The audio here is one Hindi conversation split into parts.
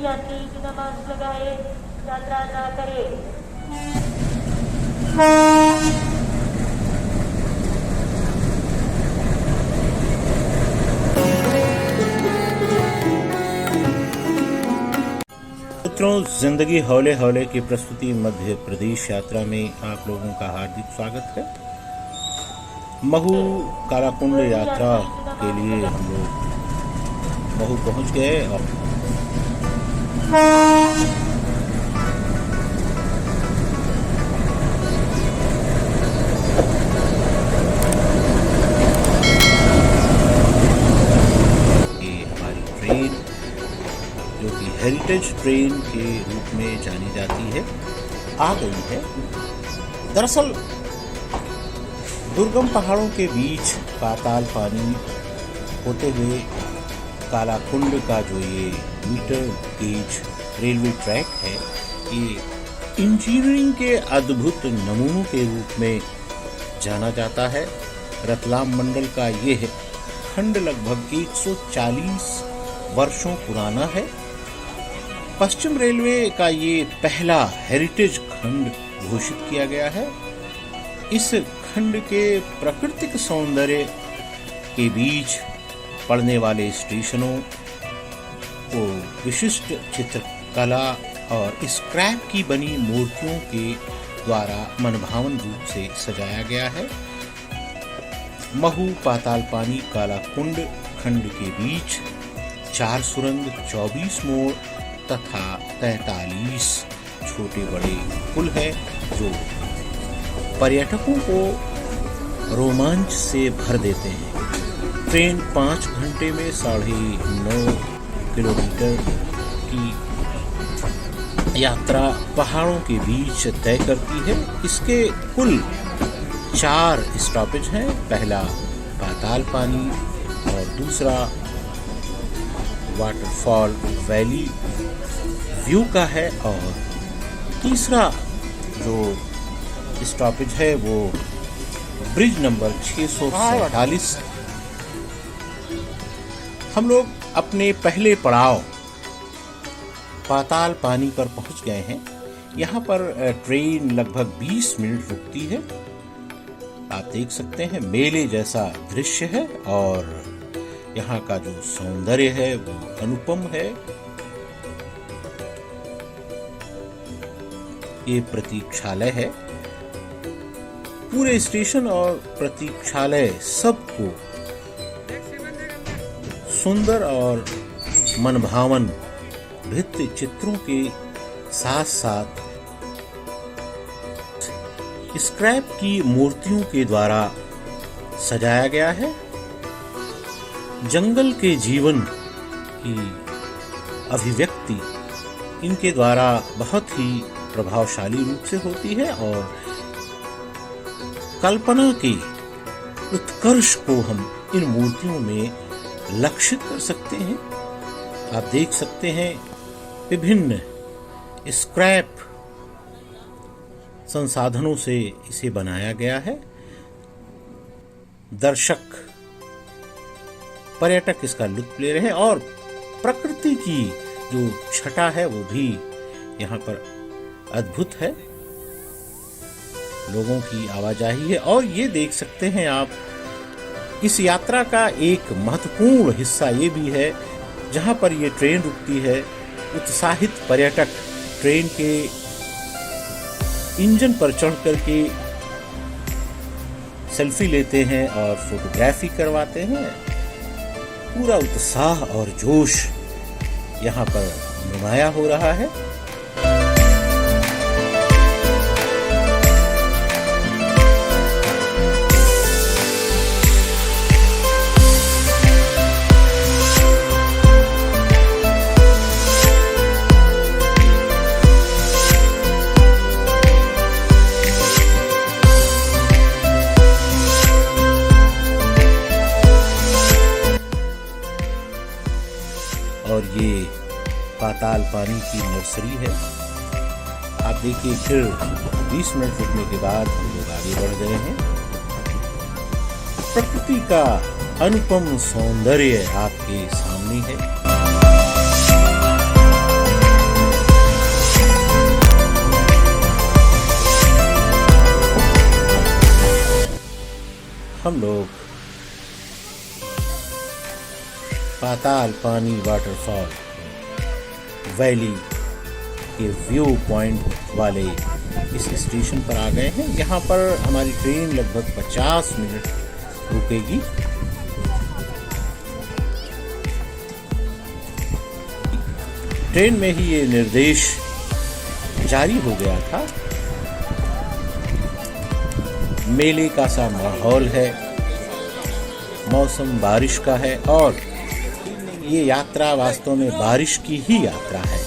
यात्री बिना मास्क लगाए यात्रा न करें। मित्रों, जिंदगी हौले हौले की प्रस्तुति मध्य प्रदेश यात्रा में आप लोगों का हार्दिक स्वागत है। महू कालाकुंड यात्रा के लिए हम लोग महू पहुंच गए और ये हमारी ट्रेन जो कि हेरिटेज ट्रेन के रूप में जानी जाती है आ गई है। दरअसल दुर्गम पहाड़ों के बीच पाताल पानी होते हुए कालाकुंड का जो ये मीटर गेज रेलवे ट्रैक है, ये इंजीनियरिंग के अद्भुत नमूनों के रूप में जाना जाता है। रतलाम मंडल का यह खंड लगभग 140 वर्षों पुराना है। पश्चिम रेलवे का ये पहला हेरिटेज खंड घोषित किया गया है। इस खंड के प्राकृतिक सौंदर्य के बीच पड़ने वाले स्टेशनों को विशिष्ट चित्रकला और स्क्रैप की बनी मूर्तियों के द्वारा मनभावन रूप से सजाया गया है। महू पाताल पानी कालाकुंड खंड के बीच 4 सुरंग, 24 मोड़ तथा 43 छोटे बड़े पुल है, जो पर्यटकों को रोमांच से भर देते हैं। ट्रेन 5 घंटे में 9.5 किलोमीटर की यात्रा पहाड़ों के बीच तय करती है। इसके कुल 4 स्टॉपेज हैं। पहला पाताल पानी और दूसरा वाटरफॉल वैली व्यू का है और तीसरा जो स्टॉपेज है वो ब्रिज नंबर 647। हम लोग अपने पहले पड़ाव पाताल पानी पर पहुंच गए हैं। यहाँ पर ट्रेन लगभग 20 मिनट रुकती है। आप देख सकते हैं मेले जैसा दृश्य है और यहाँ का जो सौंदर्य है वो अनुपम है। ये प्रतीक्षालय है। पूरे स्टेशन और प्रतीक्षालय सबको सुंदर और मनभावन भित्ति चित्रों के साथ साथ स्क्रैप की मूर्तियों के द्वारा सजाया गया है। जंगल के जीवन की अभिव्यक्ति इनके द्वारा बहुत ही प्रभावशाली रूप से होती है और कल्पना के उत्कर्ष को हम इन मूर्तियों में लक्षित कर सकते हैं। आप देख सकते हैं विभिन्न स्क्रैप संसाधनों से इसे बनाया गया है। दर्शक पर्यटक इसका लुत्फ ले रहे हैं और प्रकृति की जो छटा है वो भी यहाँ पर अद्भुत है। लोगों की आवाजाही है और ये देख सकते हैं आप, इस यात्रा का एक महत्वपूर्ण हिस्सा ये भी है जहाँ पर ये ट्रेन रुकती है। उत्साहित पर्यटक ट्रेन के इंजन पर चढ़ करके सेल्फी लेते हैं और फोटोग्राफी करवाते हैं। पूरा उत्साह और जोश यहाँ पर नुमाया हो रहा है। और ये पाताल पानी की नर्सरी है। आप देखिए फिर 20 मिनट रुकने के बाद हम लोग आगे बढ़ गए हैं। प्रकृति का अनुपम सौंदर्य आपके सामने है। हम लोग पाताल पानी वाटरफॉल वैली के व्यू पॉइंट वाले इस स्टेशन पर आ गए हैं। यहाँ पर हमारी ट्रेन लगभग 50 मिनट रुकेगी। ट्रेन में ही ये निर्देश जारी हो गया था। मेले का सा माहौल है, मौसम बारिश का है और ये यात्रा वास्तव में बारिश की ही यात्रा है।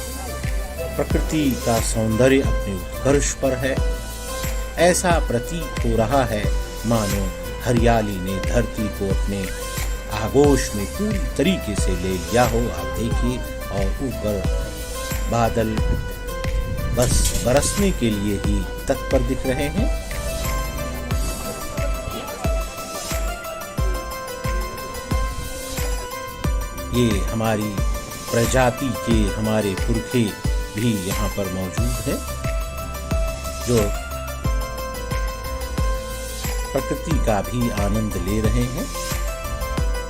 प्रकृति का सौंदर्य अपने उत्कर्ष पर है। ऐसा प्रतीत हो रहा है मानो हरियाली ने धरती को अपने आगोश में पूरी तरीके से ले लिया हो। आप देखिए, और ऊपर बादल बस बरसने के लिए ही तत्पर दिख रहे हैं। ये हमारी प्रजाति के हमारे पुरखे भी यहाँ पर मौजूद हैं, जो प्रकृति का भी आनंद ले रहे हैं।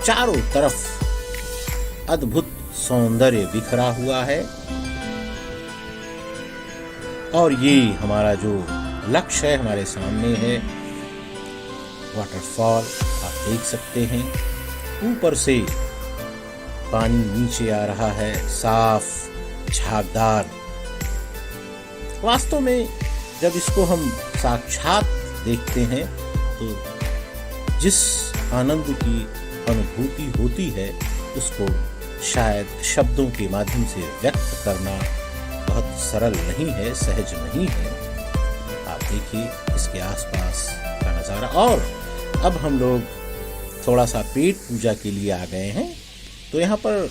चारों तरफ अद्भुत सौंदर्य बिखरा हुआ है और ये हमारा जो लक्ष्य है हमारे सामने है वाटरफॉल। आप देख सकते हैं ऊपर से पानी नीचे आ रहा है, साफ झागदार। वास्तव में जब इसको हम साक्षात देखते हैं तो जिस आनंद की अनुभूति होती है उसको शायद शब्दों के माध्यम से व्यक्त करना बहुत सरल नहीं है, सहज नहीं है। आप देखिए इसके आसपास का नज़ारा। और अब हम लोग थोड़ा सा पेट पूजा के लिए आ गए हैं। तो यहाँ पर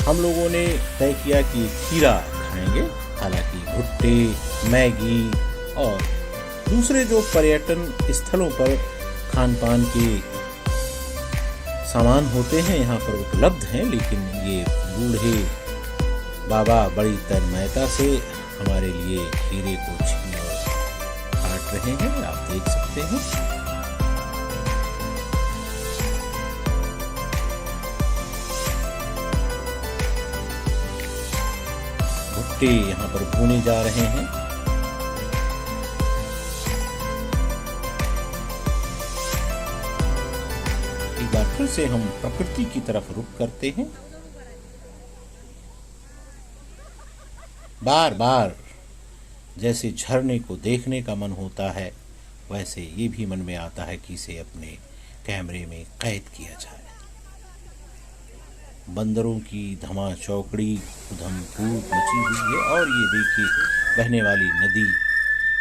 हम लोगों ने तय किया कि खीरा खाएंगे। हालांकि भुट्टे, मैगी और दूसरे जो पर्यटन स्थलों पर खान पान के सामान होते हैं यहाँ पर उपलब्ध हैं, लेकिन ये बूढ़े बाबा बड़ी तन्मयता से हमारे लिए खीरे को छीन और काट रहे हैं। आप देख सकते हैं। भुट्टे यहाँ पर भुने जा रहे हैं। एक बार फिर से हम प्रकृति की तरफ रुख करते हैं। बार बार जैसे झरने को देखने का मन होता है, वैसे ये भी मन में आता है कि इसे अपने कैमरे में कैद किया जाए। बंदरों की धमा चौकड़ी उधम कूद मची हुई है और ये देखिए बहने वाली नदी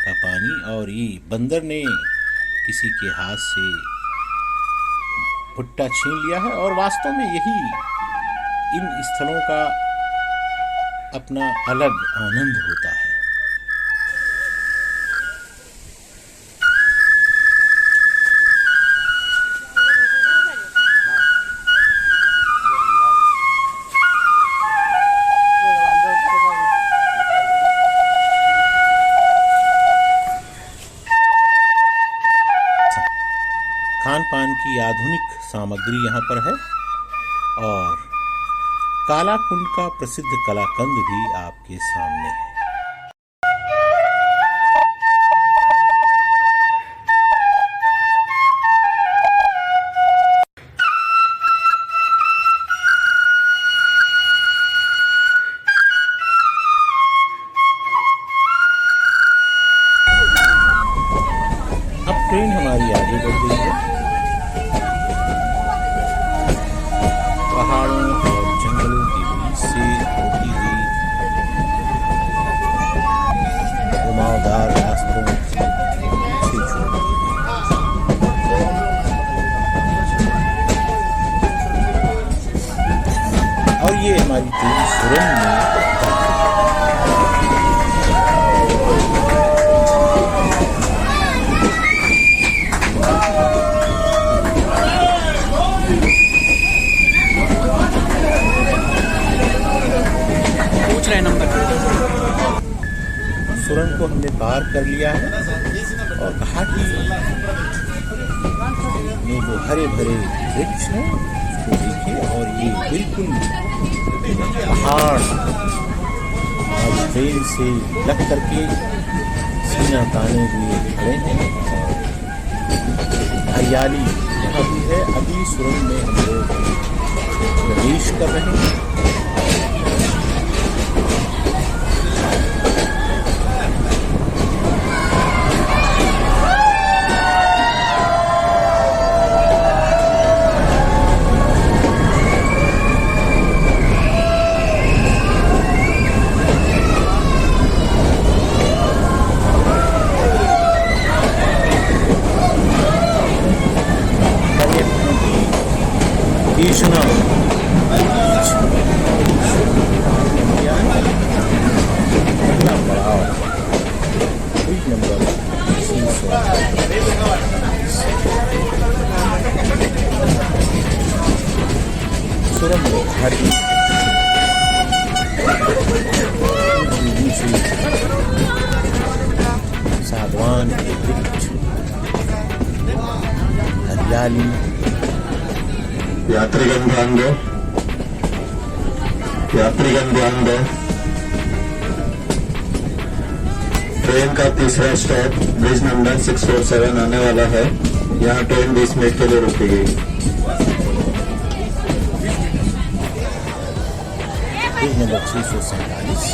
का पानी, और ये बंदर ने किसी के हाथ से भुट्टा छीन लिया है। और वास्तव में यही इन स्थलों का अपना अलग आनंद होता है। खान पान की आधुनिक सामग्री यहाँ पर है और काला कुंड का प्रसिद्ध कलाकंद भी आपके सामने है। अब ट्रेन हमारी आगे बढ़ गई है। पहाड़ों और जंगलों के बीच से होती हुई घुमावदार रास्तों से छूटती है और ये हमारी ट्रेन सुरंग में सुरंग को हमने पार कर लिया है और कहा कि में जो हरे भरे वृक्ष हैं उसको देखिए, और ये बिल्कुल पहाड़ और ट्रेन से लग करके सीना ताने हुए खड़े हैं, और हरियाली यहाँ भी है। अभी सुरंग में हम लोग प्रवेश कर रहे हैं। सुरंग हरी सागवान के वृक्ष, हरियाली। यात्रीगण ध्यान दो, यात्रीगण ध्यान दो। ट्रेन का तीसरा स्टॉप ब्रिज नंबर 647 आने वाला है। यहाँ ट्रेन 20 मिनट के लिए रुकेगी। Bridge number 647।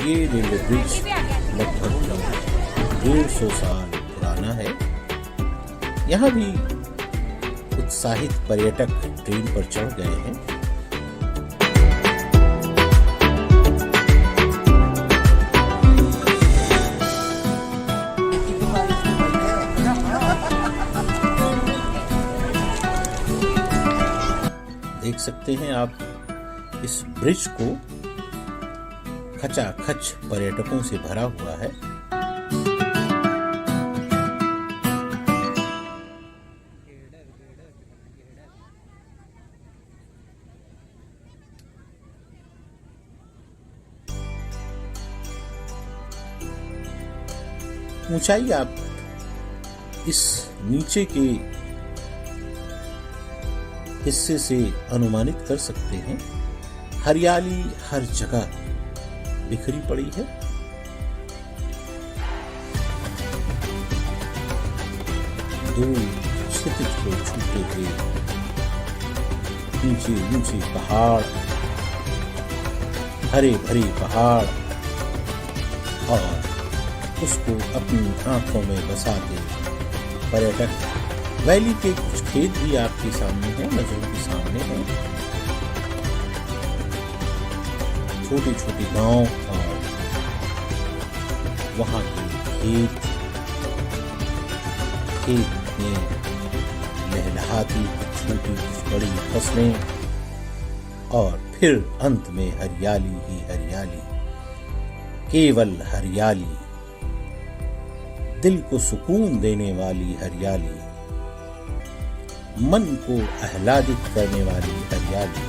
ये रेलवे ब्रिज लगभग 150 साल पुराना है। यहाँ भी उत्साहित पर्यटक ट्रेन पर चढ़ गए हैं। देख सकते हैं आप इस ब्रिज को, खचाखच पर्यटकों से भरा हुआ है। ऊंचाई आप इस नीचे के हिस्से से अनुमानित कर सकते हैं। हरियाली हर जगह बिखरी पड़ी है। दूर क्षितिज को छूते हुए ऊंचे ऊंचे पहाड़, हरे भरे पहाड़, और उसको अपनी आंखों में बसा के पर्यटक वैली के कुछ खेत भी आपके सामने हैं, नजर के सामने हैं। छोटे छोटे गांव और वहां के खेत में लहलहाती छोटी बड़ी फसलें, और फिर अंत में हरियाली ही हरियाली, केवल हरियाली, दिल को सुकून देने वाली हरियाली, मन को आह्लादित करने वाली हरियाली,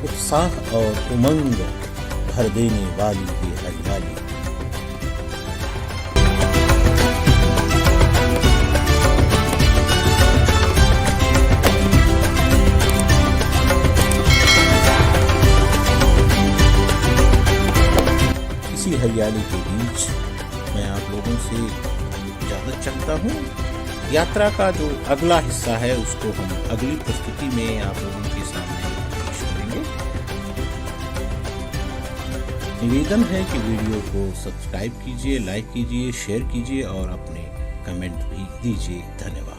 उत्साह और उमंग भर देने वाली ये हरियाली। इसी हरियाली के बीच मैं आप लोगों से इजाजत चाहता हूँ। यात्रा का जो अगला हिस्सा है उसको हम अगली प्रस्तुति में आप लोगों के सामने पेश करेंगे। निवेदन है कि वीडियो को सब्सक्राइब कीजिए, लाइक कीजिए, शेयर कीजिए और अपने कमेंट भी दीजिए। धन्यवाद।